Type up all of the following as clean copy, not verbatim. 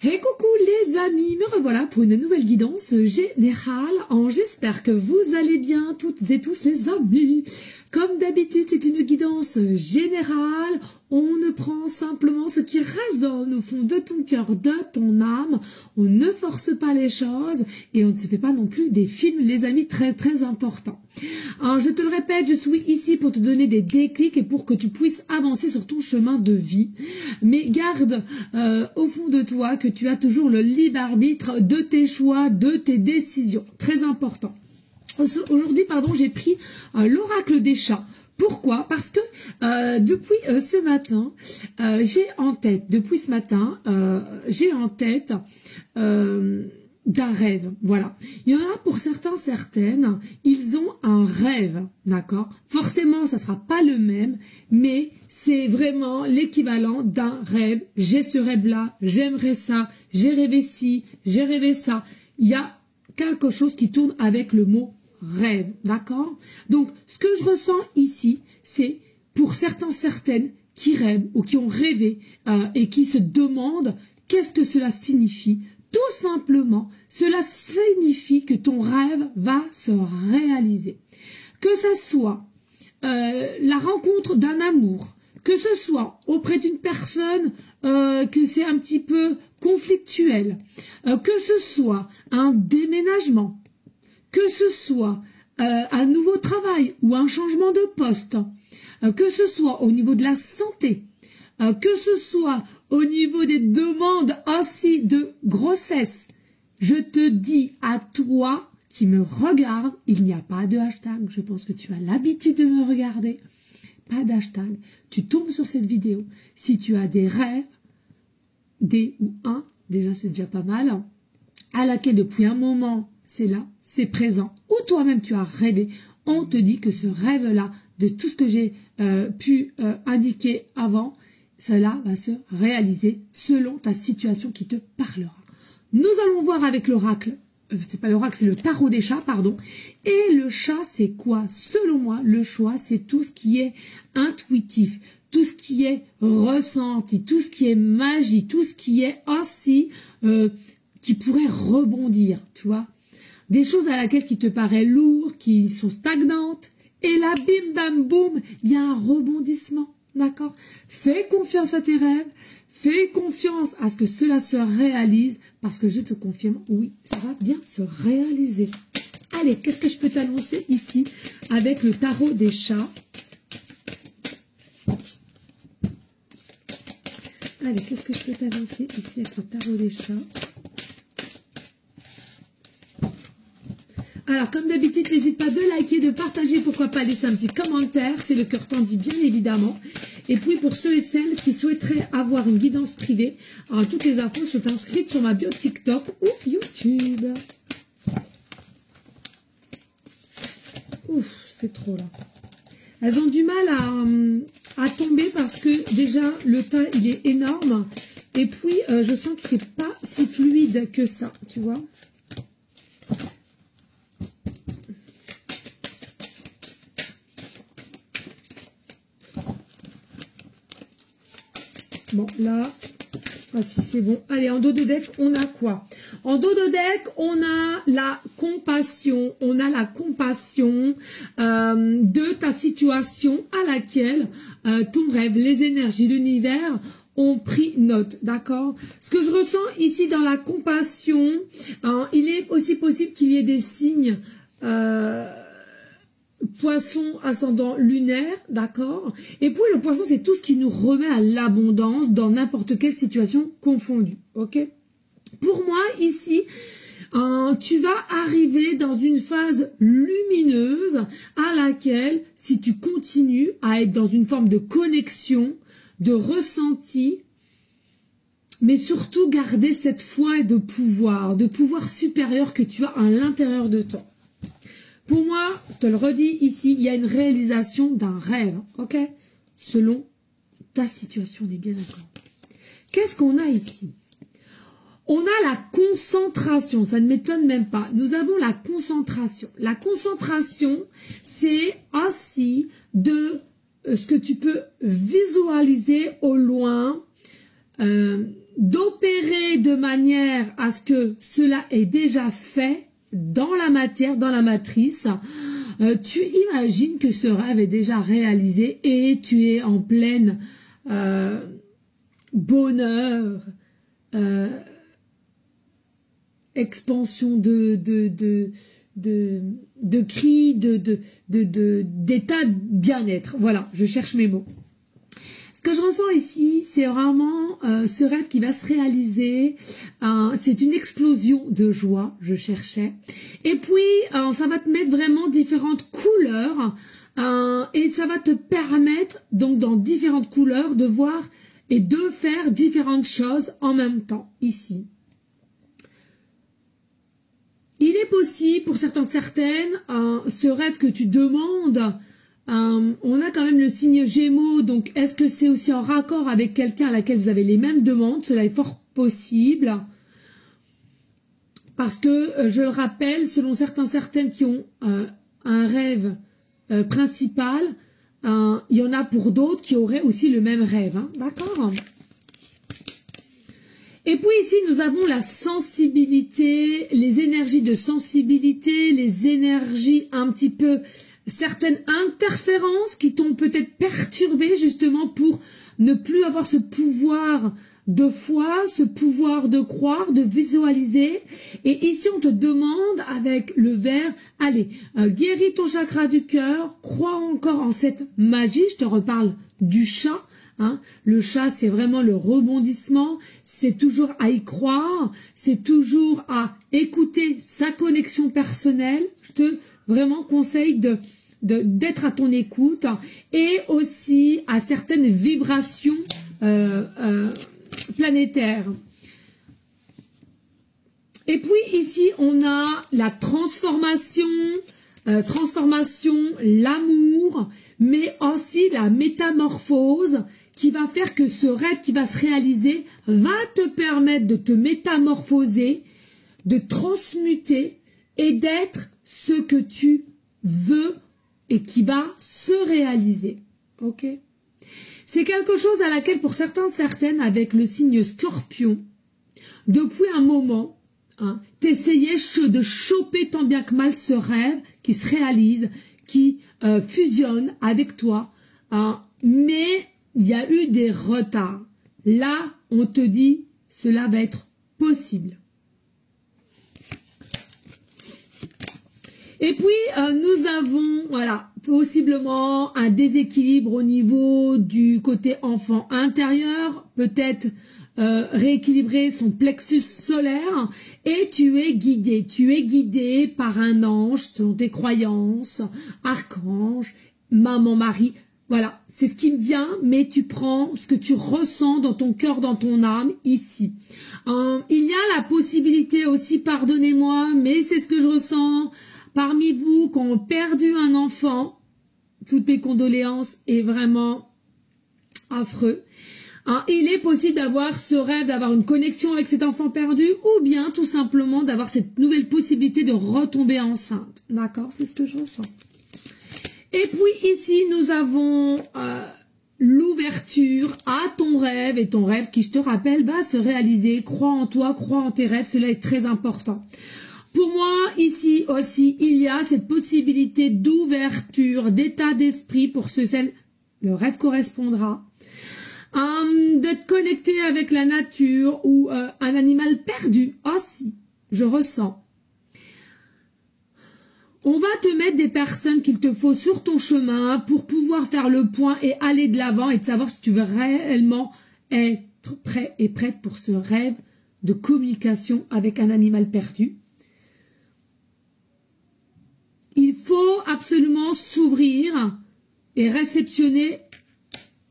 Hey coucou les amis, me revoilà pour une nouvelle guidance générale. J'espère que vous allez bien toutes et tous les amis. Comme d'habitude, c'est une guidance générale. On ne prend simplement ce qui résonne au fond de ton cœur, de ton âme. On ne force pas les choses et on ne se fait pas non plus des films, les amis, très très importants. Alors, je te le répète, je suis ici pour te donner des déclics et pour que tu puisses avancer sur ton chemin de vie. Mais garde au fond de toi que tu as toujours le libre arbitre de tes choix, de tes décisions. Très important. Aujourd'hui, j'ai pris l'oracle des chats. Pourquoi? Parce que depuis ce matin, j'ai en tête d'un rêve, voilà. Il y en a pour certains, certaines, ils ont un rêve, d'accord? Forcément, ça sera pas le même, mais c'est vraiment l'équivalent d'un rêve. J'ai ce rêve-là, j'aimerais ça, j'ai rêvé ci, j'ai rêvé ça. Il y a quelque chose qui tourne avec le mot rêve, d'accord? Donc, ce que je ressens ici, c'est pour certains, certaines qui rêvent ou qui ont rêvé et qui se demandent qu'est-ce que cela signifie. Tout simplement, cela signifie que ton rêve va se réaliser. Que ce soit la rencontre d'un amour, que ce soit auprès d'une personne que c'est un petit peu conflictuel, que ce soit un déménagement, que ce soit un nouveau travail ou un changement de poste, que ce soit au niveau de la santé, que ce soit au niveau des demandes aussi de grossesse, je te dis à toi qui me regarde, il n'y a pas de hashtag, je pense que tu as l'habitude de me regarder, pas d'hashtag, tu tombes sur cette vidéo, si tu as des rêves, des ou un, déjà c'est déjà pas mal, à laquelle depuis un moment c'est là, c'est présent, ou toi-même tu as rêvé, on te dit que ce rêve-là, de tout ce que j'ai pu indiquer avant, cela va se réaliser selon ta situation qui te parlera. Nous allons voir avec l'oracle, c'est pas l'oracle, c'est le tarot des chats, pardon. Et le chat, c'est quoi? Selon moi, le choix, c'est tout ce qui est intuitif, tout ce qui est ressenti, tout ce qui est magie, tout ce qui est aussi qui pourrait rebondir, tu vois. Des choses à laquelle qui te paraît lourd, qui sont stagnantes, et là, bim, bam, boum, il y a un rebondissement. D'accord? Fais confiance à tes rêves, fais confiance à ce que cela se réalise, parce que je te confirme, oui, ça va bien se réaliser. Allez, qu'est-ce que je peux t'annoncer ici avec le tarot des chats? Allez, qu'est-ce que je peux t'annoncer ici avec le tarot des chats? Alors, comme d'habitude, n'hésite pas de liker, de partager, pourquoi pas laisser un petit commentaire, c'est le cœur tendu, bien évidemment. Et puis, pour ceux et celles qui souhaiteraient avoir une guidance privée, alors, toutes les infos sont inscrites sur ma bio TikTok ou YouTube. Ouf, c'est trop là. Elles ont du mal à tomber parce que déjà, le tas, il est énorme. Et puis, je sens que c'est pas si fluide que ça, tu vois. Bon, là, voici, c'est bon. Allez, en dos de deck, on a quoi? En dos de deck, on a la compassion. On a la compassion de ta situation à laquelle ton rêve, les énergies, l'univers ont pris note, d'accord? Ce que je ressens ici dans la compassion, il est aussi possible qu'il y ait des signes... Poisson ascendant lunaire, d'accord? Et puis le poisson, c'est tout ce qui nous remet à l'abondance dans n'importe quelle situation confondue, ok? Pour moi, ici, tu vas arriver dans une phase lumineuse à laquelle, si tu continues à être dans une forme de connexion, de ressenti, mais surtout garder cette foi et de pouvoir supérieur que tu as à l'intérieur de toi. Pour moi, je te le redis ici, il y a une réalisation d'un rêve, ok? Selon ta situation, on est bien d'accord. Qu'est-ce qu'on a ici? On a la concentration, ça ne m'étonne même pas. Nous avons la concentration. La concentration, c'est aussi de ce que tu peux visualiser au loin, d'opérer de manière à ce que cela est déjà fait dans la matière, dans la matrice. Tu imagines que ce rêve est déjà réalisé et tu es en pleine bonheur, expansion de cris, d'état de bien-être. Voilà, je cherche mes mots. Ce que je ressens ici, c'est vraiment ce rêve qui va se réaliser. C'est une explosion de joie, je cherchais. Et puis, ça va te mettre vraiment différentes couleurs. Et ça va te permettre, donc dans différentes couleurs, de voir et de faire différentes choses en même temps, ici. Il est possible, pour certaines, ce rêve que tu demandes, on a quand même le signe Gémeaux, donc est-ce que c'est aussi en raccord avec quelqu'un à laquelle vous avez les mêmes demandes? Cela est fort possible. Parce que, je le rappelle, selon certaines qui ont un rêve principal, il y en a pour d'autres qui auraient aussi le même rêve. Hein, d'accord? Et puis ici, nous avons la sensibilité, les énergies de sensibilité, les énergies un petit peu, certaines interférences qui t'ont peut-être perturbé justement pour ne plus avoir ce pouvoir de foi, ce pouvoir de croire, de visualiser. Et ici, on te demande avec le verbe, allez, guéris ton chakra du cœur, crois encore en cette magie. Je te reparle du chat. Hein. Le chat, c'est vraiment le rebondissement, c'est toujours à y croire, c'est toujours à écouter sa connexion personnelle. Je te vraiment conseille d'être à ton écoute et aussi à certaines vibrations planétaires. Et puis ici, on a la transformation, l'amour, mais aussi la métamorphose qui va faire que ce rêve qui va se réaliser va te permettre de te métamorphoser, de transmuter et d'être ce que tu veux et qui va se réaliser. Ok? C'est quelque chose à laquelle pour certaines avec le signe Scorpion, depuis un moment, hein, t'essayais de choper tant bien que mal ce rêve qui se réalise, qui fusionne avec toi, hein, mais il y a eu des retards. Là, on te dit, cela va être possible. Et puis, nous avons, voilà, possiblement un déséquilibre au niveau du côté enfant intérieur, peut-être rééquilibrer son plexus solaire, et tu es guidé par un ange selon tes croyances, archange, maman, Marie. Voilà, c'est ce qui me vient, mais tu prends ce que tu ressens dans ton cœur, dans ton âme, ici. Il y a la possibilité aussi, pardonnez-moi, mais c'est ce que je ressens, parmi vous qui ont perdu un enfant, toutes mes condoléances, est vraiment affreux. Il est possible d'avoir ce rêve, d'avoir une connexion avec cet enfant perdu, ou bien tout simplement d'avoir cette nouvelle possibilité de retomber enceinte. D'accord, c'est ce que je ressens. Et puis ici, nous avons l'ouverture à ton rêve, et ton rêve qui, je te rappelle, va se réaliser. Crois en toi, crois en tes rêves, cela est très important. Pour moi, ici aussi, il y a cette possibilité d'ouverture, d'état d'esprit pour celles, le rêve correspondra, d'être connecté avec la nature ou un animal perdu aussi, je ressens. On va te mettre des personnes qu'il te faut sur ton chemin pour pouvoir faire le point et aller de l'avant et de savoir si tu veux réellement être prêt et prête pour ce rêve de communication avec un animal perdu. Il faut absolument s'ouvrir et réceptionner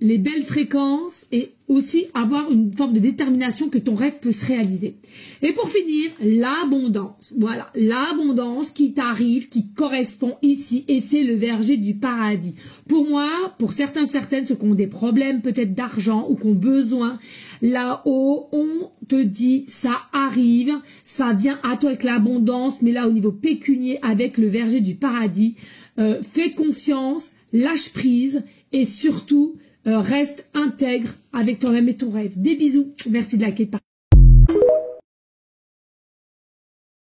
les belles fréquences et aussi avoir une forme de détermination que ton rêve peut se réaliser. Et pour finir, l'abondance. Voilà, l'abondance qui t'arrive, qui correspond ici, et c'est le verger du paradis. Pour moi, pour certaines, ceux qui ont des problèmes peut-être d'argent ou qui ont besoin, là-haut, on te dit, ça arrive, ça vient à toi avec l'abondance, mais là au niveau pécunier, avec le verger du paradis, fais confiance, lâche prise, et surtout, reste intègre avec toi-même et ton rêve. Des bisous. Merci de liker, de partager.